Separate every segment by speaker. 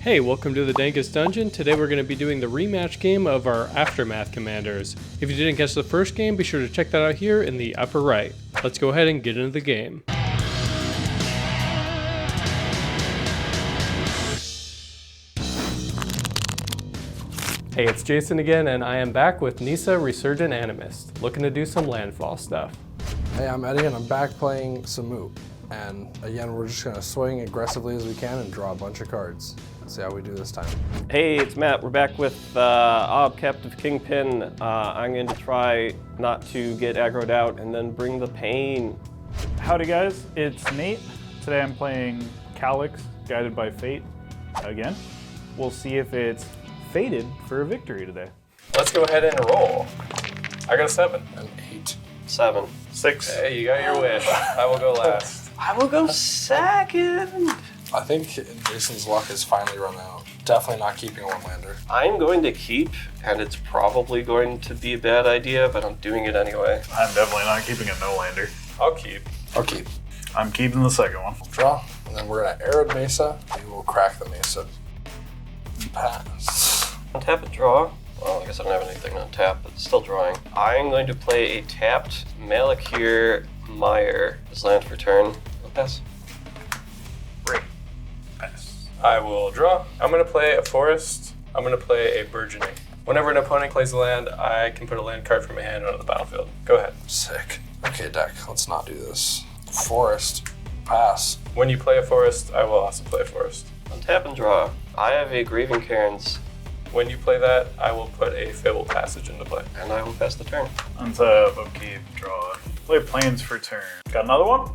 Speaker 1: Hey, welcome to the Dankest Dungeon. Today we're going to be doing the rematch game of our Aftermath Commanders. If you didn't catch the first game, be sure to check that out here in the upper right. Let's go ahead and get into the game. Hey, it's Jason again, and I am back with Nissa, Resurgent, Animist, looking to do some landfall stuff.
Speaker 2: Hey, I'm Eddie, and I'm back playing Samut. And again, we're just gonna swing aggressively as we can and draw a bunch of cards. Let's see how we do this time.
Speaker 3: Hey, it's Matt. We're back with Captive Kingpin. I'm going to try not to get aggroed out and then bring the pain.
Speaker 4: Howdy guys, it's Nate. Today I'm playing Calix, Guided by Fate, again. We'll see if it's fated for a victory today.
Speaker 1: Let's go ahead and roll. I got a 7.
Speaker 2: An 8.
Speaker 3: 7.
Speaker 4: 6.
Speaker 1: Hey, you got your wish. I will go last.
Speaker 3: I will go second.
Speaker 2: I think Jason's luck has finally run out. Definitely not keeping a one-lander.
Speaker 3: I'm going to keep, and it's probably going to be a bad idea, but I'm doing it anyway.
Speaker 4: I'm definitely not keeping a no-lander.
Speaker 1: I'll keep.
Speaker 2: I'll keep.
Speaker 4: I'm keeping the second one.
Speaker 2: Draw, and then we're gonna Arid Mesa. We will crack the Mesa. Pass.
Speaker 3: Untap and draw. Well, I guess I don't have anything to untap, but still drawing. I'm going to play a tapped Malakir Meyer as land for turn. I'll pass.
Speaker 4: Great. Pass.
Speaker 1: I will draw. I'm going to play a forest. I'm going to play a burgeoning. Whenever an opponent plays a land, I can put a land card from my hand onto the battlefield. Go ahead.
Speaker 2: Sick. Okay, deck, let's not do this. Forest. Pass.
Speaker 1: When you play a forest, I will also play a forest.
Speaker 3: Untap and draw. I have a Grieving Cairns,
Speaker 1: When you play that, I will put a Fabled Passage into play.
Speaker 3: and I will pass the turn.
Speaker 4: Untap, upkeep, draw. Play planes for turn. Got another one?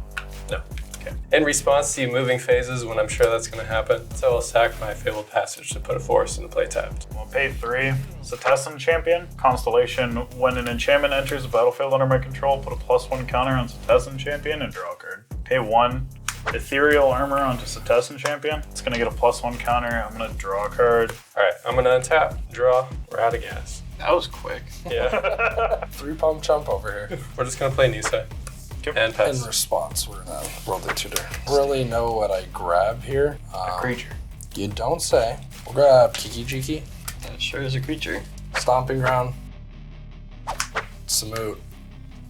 Speaker 1: No.
Speaker 4: Okay.
Speaker 1: In response to you moving phases when I'm sure that's going to happen, so I'll sack my Fabled Passage to put a forest into play tapped.
Speaker 4: We'll pay 3. Setessan Champion, Constellation. When an enchantment enters the battlefield under my control, put a +1 counter on Setessan Champion and draw a card. Pay 1. Ethereal Armor onto Setessan Champion. It's gonna get a +1 counter. I'm gonna draw a card.
Speaker 1: Alright, I'm going to untap, draw, we're out of gas.
Speaker 3: That was quick.
Speaker 1: Yeah.
Speaker 2: 3-pump jump over here.
Speaker 1: We're just going to play Nissa.
Speaker 4: Yep.
Speaker 1: And
Speaker 2: In
Speaker 1: pass.
Speaker 2: response, we're gonna roll the tutor. Really know what I grab here.
Speaker 4: Creature.
Speaker 2: You don't say. We'll grab Kiki Jiki,
Speaker 3: That sure is a creature.
Speaker 2: Stomping Ground, Samut,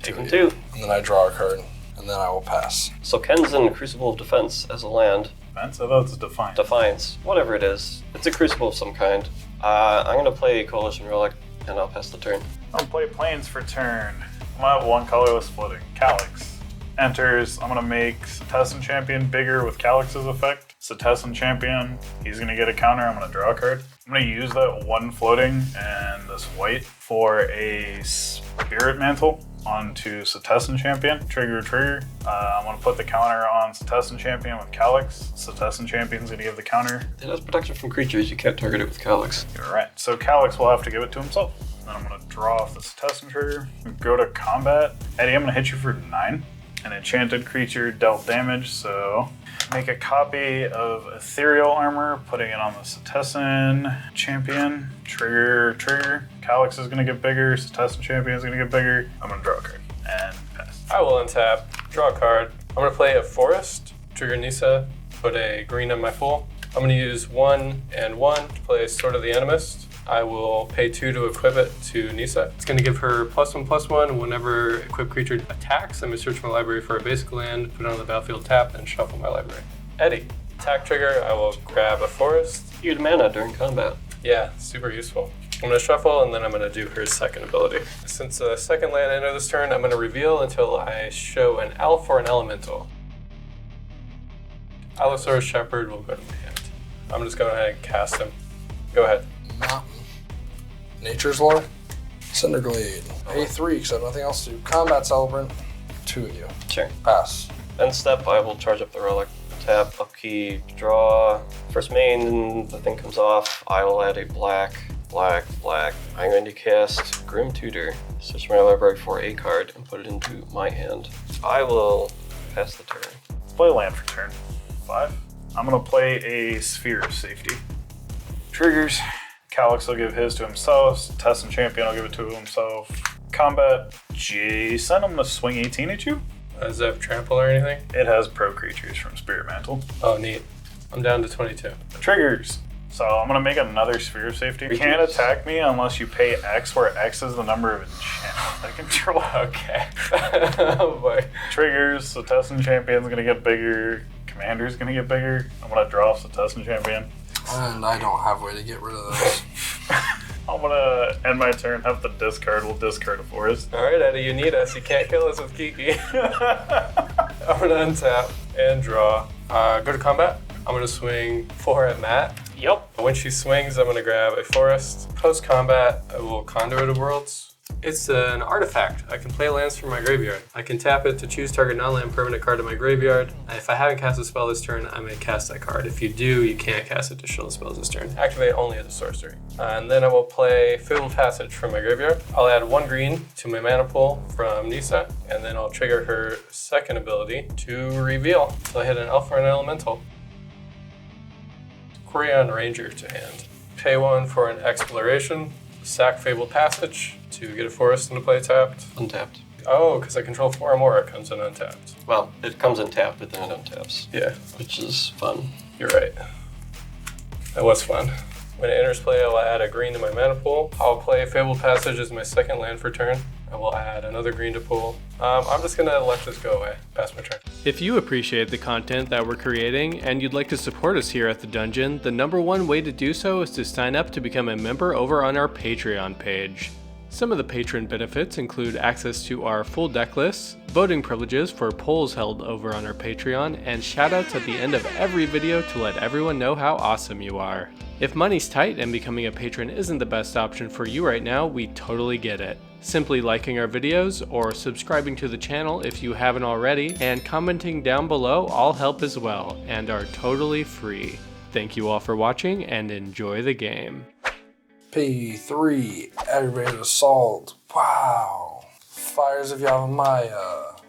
Speaker 3: Taking 2.
Speaker 2: and then I draw a card, and then I will pass.
Speaker 3: So Kenzen, Crucible of Defense as a land.
Speaker 4: Defense? I thought it's Defiant.
Speaker 3: Defiance, whatever it is. It's a Crucible of some kind. I'm going to play Coalition Relic, and I'll pass the turn.
Speaker 4: I'll play planes for turn. I'm gonna have 1 colorless splitting. Calix. Enters, I'm gonna make Setessan Champion bigger with Calix's effect. Setessan Champion, he's gonna get a counter, I'm gonna draw a card. I'm gonna use that 1 floating and this white for a Spirit Mantle onto Setessan Champion. Trigger. I'm gonna put the counter on Setessan Champion with Calix. Setessan Champion's gonna give the counter.
Speaker 3: It has protection from creatures. You can't target it with Calix.
Speaker 4: You're right. So Calix will have to give it to himself. Then I'm gonna draw off this Setessan trigger. Go to combat. Eddie, I'm gonna hit you for 9. An enchanted creature dealt damage, so make a copy of Ethereal Armor, putting it on the Setessan Champion. Trigger. Calix is gonna get bigger. Setessan Champion is gonna get bigger. I'm gonna draw a card and pass.
Speaker 1: I will untap, draw a card. I'm going to play a forest, trigger Nissa, put a green on my full. I'm going to use 1 and 1 to play Sword of the Animist. I will pay 2 to equip it to Nissa. It's going to give her +1/+1 whenever equipped creature attacks. I'm going to search my library for a basic land, put it on the battlefield tap, and shuffle my library. Eddie, attack trigger, I will grab a forest.
Speaker 3: You get mana during combat.
Speaker 1: Yeah, super useful. I'm going to shuffle, and then I'm going to do her second ability. Since the second land enter this turn, I'm going to reveal until I show an elf or an elemental. Allosaurus Shepherd will go to my hand. I'm just going ahead and cast him. Go ahead.
Speaker 2: Mountain. Nature's Lore. Cinderglade. Pay 3 because I have nothing else to do. Combat Celebrant. 2 of you.
Speaker 3: Sure.
Speaker 2: Pass.
Speaker 3: End step, I will charge up the relic. Tap, upkeep, draw. First main, the thing comes off. I will add a black. I'm going to cast Grim Tutor. Search my library for a card and put it into my hand. I will pass the turn.
Speaker 4: Let's play land for turn 5. I'm gonna play a Sphere of Safety. Triggers. Calix will give his to himself. Setessan Champion will give it to himself. Combat. Jason, I'm gonna swing 18 at you.
Speaker 1: Does it have trample or anything?
Speaker 4: It has pro creatures from Spirit Mantle.
Speaker 1: Oh, neat. I'm down to 22.
Speaker 4: Triggers. So I'm gonna make another Sphere of Safety. You can't attack me unless you pay X, where X is the number of enchantments I control.
Speaker 1: Okay. Oh boy.
Speaker 4: Triggers, so Tessin Champion's gonna get bigger. Commander's gonna get bigger. I'm gonna draw off the Tessin Champion.
Speaker 2: And I don't have a way to get rid of those.
Speaker 4: I'm gonna end my turn, have the discard. We'll discard a forest.
Speaker 1: Alright, Eddie, you need us. You can't kill us with Kiki. I'm gonna untap and draw. Go to combat. I'm gonna swing 4 at Matt.
Speaker 3: Yep.
Speaker 1: When she swings, I'm gonna grab a forest. Post combat, I will Conduit of Worlds. It's an artifact. I can play lands from my graveyard. I can tap it to choose target non-land permanent card in my graveyard. If I haven't cast a spell this turn, I may cast that card. If you do, you can't cast additional spells this turn. Activate only as a sorcery. And then I will play Fabled Passage from my graveyard. I'll add 1 green to my mana pool from Nissa, and then I'll trigger her second ability to reveal. So I hit an elf or an elemental. Quirion Ranger to hand. Pay 1 for an exploration. Sack Fabled Passage to get a forest into play tapped.
Speaker 3: Untapped.
Speaker 1: Oh, because I control 4 or more, it comes in untapped.
Speaker 3: Well, it comes in tapped, but then it untaps.
Speaker 1: Yeah,
Speaker 3: Which is fun.
Speaker 1: you're right. That was fun. When it enters play, I will add a green to my mana pool. I'll play Fabled Passage as my second land for turn. I will add another green to pool. I'm just gonna let this go away, past my turn.
Speaker 5: If you appreciate the content that we're creating and you'd like to support us here at the Dungeon, the #1 way to do so is to sign up to become a member over on our Patreon page. Some of the patron benefits include access to our full deck lists, voting privileges for polls held over on our Patreon, and shoutouts at the end of every video to let everyone know how awesome you are. If money's tight and becoming a patron isn't the best option for you right now, we totally get it. Simply liking our videos or subscribing to the channel if you haven't already, and commenting down below all help as well, and are totally free. Thank you all for watching and enjoy the game.
Speaker 2: P3, Aggravated Assault. Wow. Fires of Yavimaya.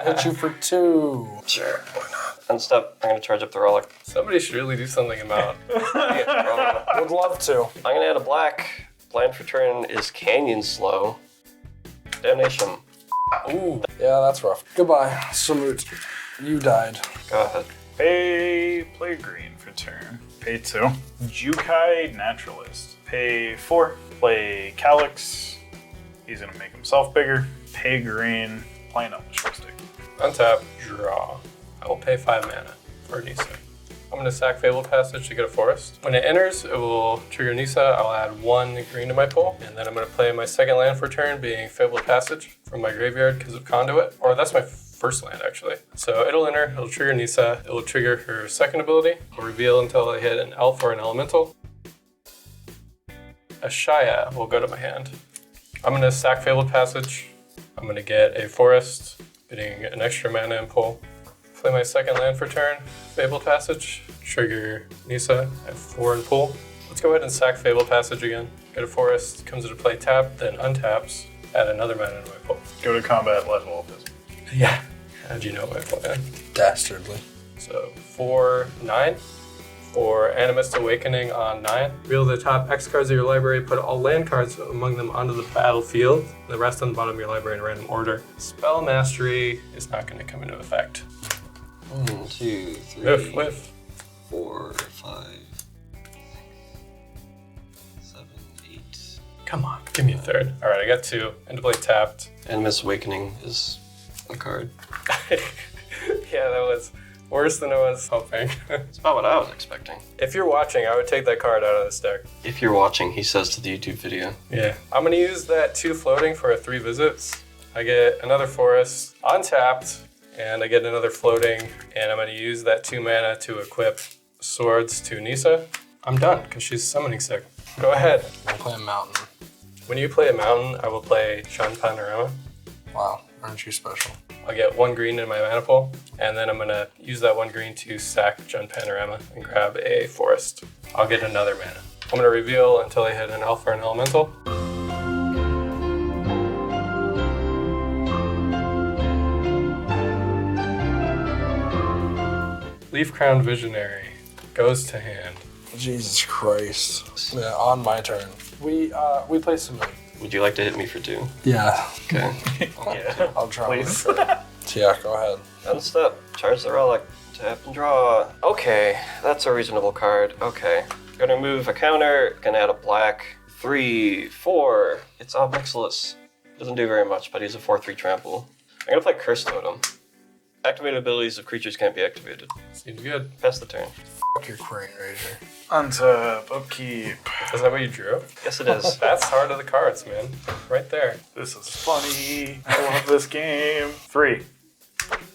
Speaker 2: Hit you for 2.
Speaker 3: Sure, why not? Unstep, I'm gonna charge up the relic.
Speaker 1: Somebody should really do something about
Speaker 2: Would love to.
Speaker 3: I'm gonna add a black. Land for turn is Canyon Slow. Damnation.
Speaker 1: Ooh.
Speaker 2: Yeah, that's rough. Goodbye, Samut. You died.
Speaker 3: Go ahead.
Speaker 4: Play green for turn. Pay 2. Jukai Naturalist. Pay 4. Play Calix. He's gonna make himself bigger. Pay green. Playing up the short stick.
Speaker 1: Untap, draw. I will pay 5 mana for Nissa. I'm going to sack Fabled Passage to get a forest. When it enters, it will trigger Nissa. I'll add 1 green to my pool. And then I'm going to play my second land for turn, being Fabled Passage from my graveyard because of Conduit. Or that's my first land, actually. So it'll enter, it'll trigger Nissa. It will trigger her second ability. I'll reveal until I hit an elf or an elemental. A Shaya will go to my hand. I'm going to sack Fabled Passage. I'm going to get a forest, getting an extra mana in pool. Play my second land for turn, Fabled Passage, trigger Nissa at 4 in pool. Let's go ahead and sack Fabled Passage again. Get a forest, comes into play tap, then untaps, add another mana to my pool.
Speaker 4: Go to combat, let Wolfism.
Speaker 1: Yeah. How'd you know my plan?
Speaker 2: Dastardly.
Speaker 1: So 4, 9. For Animist Awakening on 9. Reveal the top X cards of your library, put all land cards among them onto the battlefield. The rest on the bottom of your library in random order. Spell Mastery is not going to come into effect.
Speaker 3: 1, 2, 3,
Speaker 1: Whiff.
Speaker 3: 4, 5, 7, 8.
Speaker 1: Come on, give me a third. All right, I got 2. Into play tapped.
Speaker 3: Animist Awakening is a card.
Speaker 1: Yeah, that was worse than I was hoping.
Speaker 3: It's about what I was expecting.
Speaker 1: If you're watching, I would take that card out of this deck.
Speaker 3: If you're watching, he says to the YouTube video.
Speaker 1: Yeah. I'm going to use that 2 floating for a 3 visits. I get another forest untapped, and I get another floating, and I'm going to use that 2 mana to equip swords to Nissa. I'm done, because she's summoning sick. Go ahead.
Speaker 2: I'll play a mountain.
Speaker 1: When you play a mountain, I will play Shun Panorama.
Speaker 2: Wow, aren't you special?
Speaker 1: I'll get 1 green in my mana pool, and then I'm going to use that 1 green to sack Jun Panorama and grab a forest. I'll get another mana. I'm going to reveal until I hit an elf or an elemental. Leaf Crown Visionary goes to hand.
Speaker 2: Jesus Christ. Yeah, on my turn. We play Samut.
Speaker 3: Would you like to hit me for 2?
Speaker 2: Yeah.
Speaker 3: Okay.
Speaker 4: Yeah.
Speaker 2: I'll try.
Speaker 4: Please.
Speaker 2: Yeah, go ahead.
Speaker 3: Unstep, charge the relic, tap and draw. Okay, that's a reasonable card. Okay. Gonna remove a counter, gonna add a black. 3, 4. It's Nixilis. Doesn't do very much, but he's a 4/3 trample. I'm gonna play Curse Totem. Activated abilities of creatures can't be activated.
Speaker 1: Seems good.
Speaker 3: Pass the turn.
Speaker 2: Fuck your Crane Rager.
Speaker 4: Untap, upkeep.
Speaker 1: Is that what you drew?
Speaker 3: Yes, it is.
Speaker 1: That's heart of the cards, man. Right there.
Speaker 4: This is funny. I love this game. 3.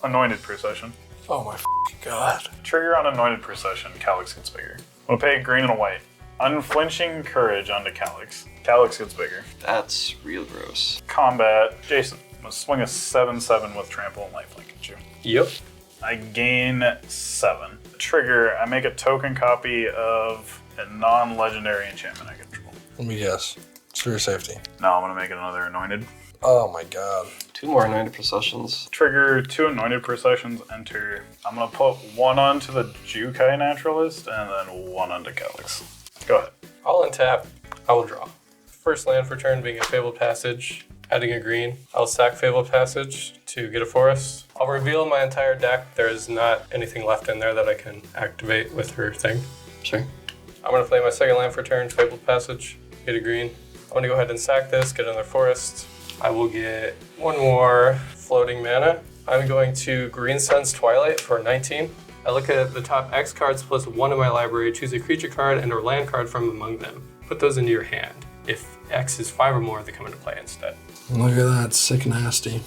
Speaker 4: Anointed Procession.
Speaker 2: Oh my fucking god.
Speaker 4: Trigger on Anointed Procession. Calix gets bigger. I'm gonna pay green and a white. Unflinching Courage onto Calix. Calix gets bigger.
Speaker 3: That's real gross.
Speaker 4: Combat. Jason. I'm gonna swing a 7/7 with trample and lifelink at you.
Speaker 1: Yep.
Speaker 4: I gain 7. Trigger. I make a token copy of a non-legendary enchantment I control.
Speaker 2: Let me guess. It's for your safety.
Speaker 4: Now I'm gonna make another Anointed.
Speaker 2: Oh my god.
Speaker 3: 2 more Anointed Processions.
Speaker 4: Trigger 2 Anointed Processions, enter. I'm gonna put 1 onto the Jukai Naturalist and then 1 onto Calix. Go ahead.
Speaker 1: I'll untap. I will draw. First land for turn being a Fabled Passage, adding a green. I'll sack Fabled Passage to get a forest. I'll reveal my entire deck. There is not anything left in there that I can activate with her thing.
Speaker 3: Sure.
Speaker 1: I'm going to play my second land for turn, Fabled Passage, get a green. I'm going to go ahead and sack this, get another forest. I will get 1 more floating mana. I'm going to Green Sun's Twilight for 19. I look at the top X cards plus 1 in my library, choose a creature card and a land card from among them. Put those into your hand. If X is 5 or more, they come into play instead.
Speaker 2: Look at that, sick nasty.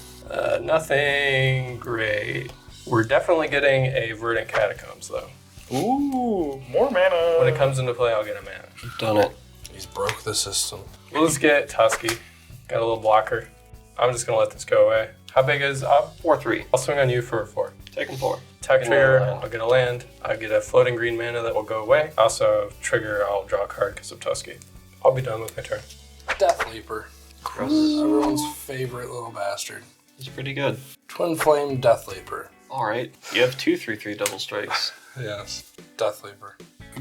Speaker 1: Nothing great. We're definitely getting a Verdant Catacombs though.
Speaker 4: Ooh, more mana.
Speaker 1: When it comes into play, I'll get a mana.
Speaker 3: You've done it.
Speaker 2: He's broke the system.
Speaker 1: We'll just get Tusky. Got a little blocker. I'm just gonna let this go away. How big is up?
Speaker 3: 4/3.
Speaker 1: I'll swing on you for a 4.
Speaker 3: Taking 4.
Speaker 1: Attack
Speaker 3: Get
Speaker 1: trigger,
Speaker 3: another land.
Speaker 1: I'll get a land. I'll get a floating green mana that will go away. Also, trigger, I'll draw a card because of Tusky. I'll be done with my turn.
Speaker 2: Death Leaper.
Speaker 3: Gross.
Speaker 2: Everyone's favorite little bastard.
Speaker 3: It's pretty good.
Speaker 2: Twin Flame Death Leaper.
Speaker 3: Alright. You have 2 3/3 double strikes.
Speaker 2: Yes, Death Leaper.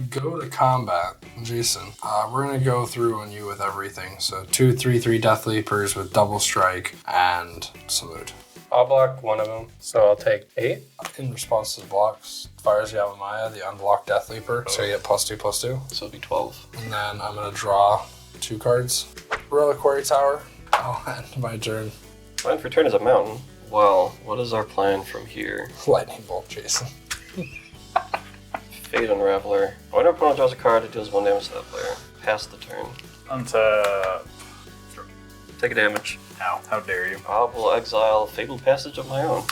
Speaker 2: Go to combat, Jason. We're gonna go through on you with everything. So 2 3/3 Death Leapers with double strike and Samut.
Speaker 1: I'll block 1 of them, so I'll take 8.
Speaker 2: In response to the blocks, fires Yavimaya, the unblocked Death Leaper. So you get +2/+2.
Speaker 3: So it'll be 12.
Speaker 2: And then I'm gonna draw 2 cards. Reliquary Tower. I'll end my turn.
Speaker 3: Plan for turn is a mountain. Well, what is our plan from here?
Speaker 2: Lightning Bolt, Jason.
Speaker 3: Fate Unraveler. When our opponent draws a card, it deals 1 damage to that player. Pass the turn.
Speaker 4: Untap.
Speaker 3: Take a damage.
Speaker 4: Ow, how dare you.
Speaker 3: I will exile Fabled Passage of my own.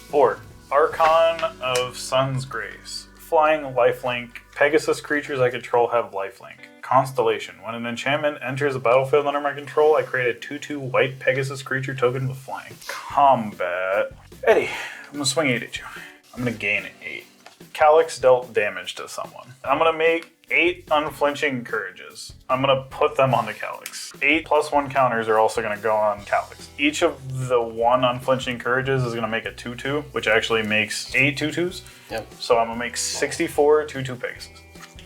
Speaker 4: Board. Archon of Sun's Grace. Flying lifelink. Pegasus creatures I control have lifelink. Constellation. When an enchantment enters a battlefield under my control, I create a 2/2 white Pegasus creature token with flying. Combat. Eddie, I'm gonna swing 8 at you. I'm gonna gain 8. Calix dealt damage to someone. I'm gonna make 8 unflinching courages. I'm gonna put them on the Calix. 8 plus 1 counters are also gonna go on Calix. Each of the 1 unflinching courages is gonna make a 2/2, which actually makes 8 2/2s.
Speaker 3: Yep.
Speaker 4: So I'm gonna make 64 2/2 Pegasus.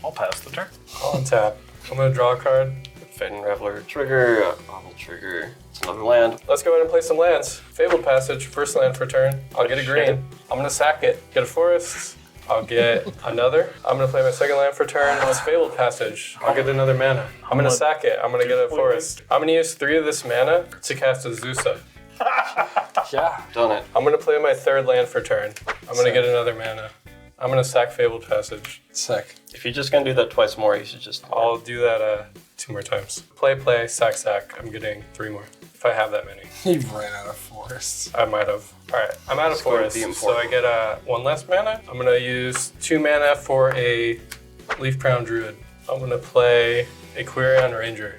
Speaker 4: I'll pass the turn.
Speaker 1: I'll untap. I'm gonna draw a card.
Speaker 3: Fate Unraveler trigger. I will trigger. It's another land.
Speaker 1: Let's go ahead and play some lands. Fabled Passage, first land for turn. I'll get a green. I'm gonna sack it. Get a forest. I'll get another. I'm gonna play my second land for turn. It's Fabled Passage. I'll get another mana. I'm gonna sack it. I'm gonna get a forest. I'm gonna use 3 of this mana to cast a Zusa.
Speaker 2: Yeah.
Speaker 3: Done it.
Speaker 1: I'm gonna play my third land for turn. I'm gonna get another mana. I'm gonna sack Fabled Passage.
Speaker 2: Sick.
Speaker 3: If you're just gonna do that twice more, you should just.
Speaker 1: I'll do that 2 more times. Play, sack, sack. I'm getting 3 more. If I have that many.
Speaker 2: He ran out of forests.
Speaker 1: I might have. Alright, I'm out of
Speaker 3: It's going to
Speaker 1: forest,
Speaker 3: be
Speaker 1: so I
Speaker 3: important.
Speaker 1: get 1 less mana. I'm gonna use 2 mana for a Leaf Crown Druid. I'm gonna play a Quirion Ranger.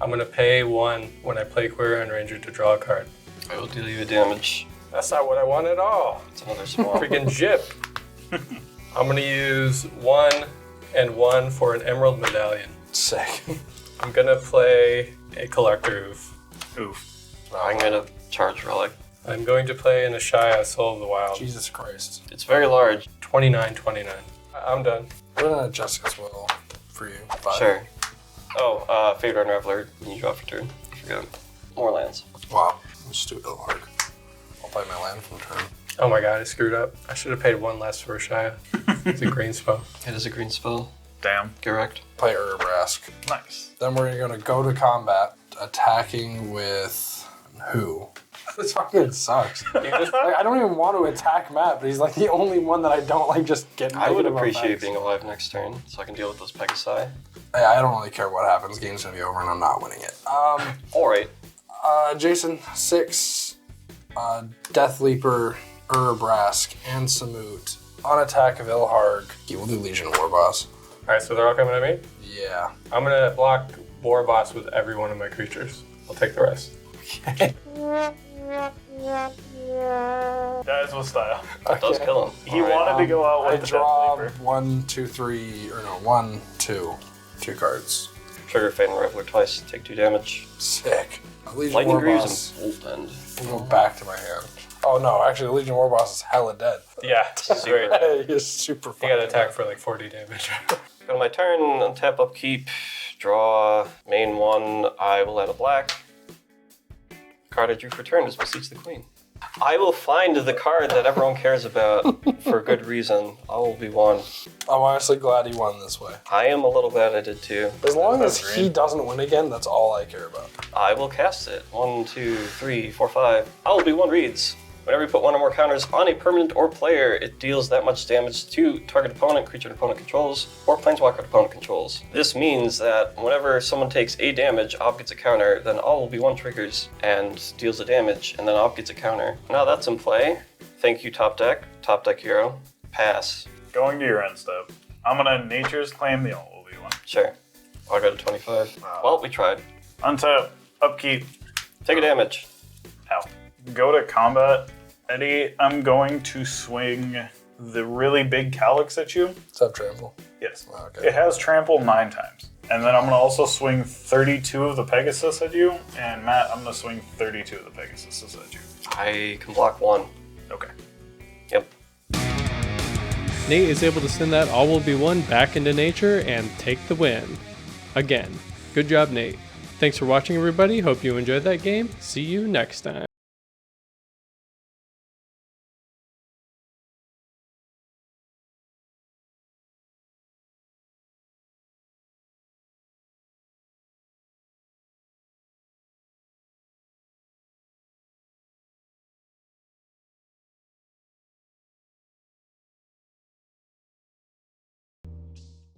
Speaker 1: I'm gonna pay 1 when I play Quirion Ranger to draw a card.
Speaker 3: I will deal you a damage.
Speaker 1: That's not what I want at all.
Speaker 3: It's another swamp.
Speaker 1: Freaking Jip. I'm gonna use 1 and 1 for an Emerald Medallion.
Speaker 2: Sick.
Speaker 1: I'm gonna play a Collector Oof.
Speaker 4: Oof.
Speaker 3: I'm gonna charge Relic.
Speaker 1: I'm going to play an Ashaya Soul of the Wild.
Speaker 2: Jesus Christ.
Speaker 3: It's very large.
Speaker 1: 29. I'm done.
Speaker 2: We're gonna Jessica's Will for you. But
Speaker 3: Sure. Oh, Fate Unraveler. You draw for turn. I forgot. More lands.
Speaker 2: Wow. I'm stupid hard. I'll play my land from turn.
Speaker 1: Oh my god, I screwed up. I should have paid 1 less for Ashaya. It's a green spell.
Speaker 3: It is a green spell.
Speaker 4: Damn.
Speaker 3: Correct.
Speaker 2: Play Urbrask.
Speaker 4: Nice.
Speaker 2: Then we're gonna go to combat, attacking with who? This fucking sucks. Like, I don't even want to attack Matt, but he's like the only one that I don't like just get
Speaker 3: I would
Speaker 2: negative
Speaker 3: appreciate
Speaker 2: effects.
Speaker 3: being alive next turn, so I can deal with those Pegasi.
Speaker 2: I don't really care what happens. Game's gonna be over and I'm not winning it.
Speaker 3: Alright.
Speaker 2: Jason, 6, Death Leaper, Urbrask, and Samut. On attack of Ilharg. He will do Legion War Boss.
Speaker 1: Alright, so they're all coming at me?
Speaker 2: Yeah.
Speaker 1: I'm gonna block War Boss with every one of my creatures. I'll take the rest.
Speaker 4: That is with style.
Speaker 3: That does kill him.
Speaker 4: He wanted to go out
Speaker 2: I
Speaker 4: with the
Speaker 2: draw
Speaker 4: Death Leaper.
Speaker 2: 1, 2, 3, or no, 1, 2. 2 cards.
Speaker 3: Trigger Fate and Reveler twice, take 2 damage.
Speaker 2: Sick. Legion
Speaker 3: Lightning
Speaker 2: War
Speaker 3: Greaves
Speaker 2: Boss.
Speaker 3: and Bolt End.
Speaker 2: We'll go back to my hand. Oh no, actually Legion War Boss is hella dead.
Speaker 1: Yeah, this is great.
Speaker 2: He is super
Speaker 1: You
Speaker 2: fucking
Speaker 1: gotta attack for like 40 damage.
Speaker 3: Go to my turn, untap upkeep, draw main 1, I will add a black. Card I drew for turn is Beseech the Queen. I will find the card that everyone cares about for good reason. I will be one.
Speaker 2: I'm honestly glad he won this way.
Speaker 3: I am a little glad I did too.
Speaker 2: As long as
Speaker 4: That's
Speaker 2: he
Speaker 4: green.
Speaker 2: doesn't win again, that's all I care about.
Speaker 3: I will cast it. 1, 2, 3, 4, 5. I will be one reads. Whenever you put one or more counters on a permanent or player, it deals that much damage to target opponent, creature opponent controls, or planeswalker opponent controls. This means that whenever someone takes a damage, Ob gets a counter, then all will be one triggers and deals the damage, and then Ob gets a counter. Now that's in play. Thank you, top deck hero. Pass.
Speaker 4: Going to your end step. I'm gonna Nature's Claim the all will be one.
Speaker 3: Sure. I'll go to 25. Well, we tried.
Speaker 4: Untap, upkeep,
Speaker 3: Take a damage.
Speaker 4: ow. Go to combat. Eddie, I'm going to swing the really big Calix at you.
Speaker 2: Let's have trample.
Speaker 4: Yes.
Speaker 2: Okay.
Speaker 4: It has trample 9 times. And then I'm going to also swing 32 of the Pegasus at you. And Matt, I'm going to swing 32 of the Pegasus at you.
Speaker 3: I can block 1.
Speaker 4: Okay.
Speaker 3: Yep.
Speaker 5: Nate is able to send that all will be one back into nature and take the win. Again, good job, Nate. Thanks for watching, everybody. Hope you enjoyed that game. See you next time.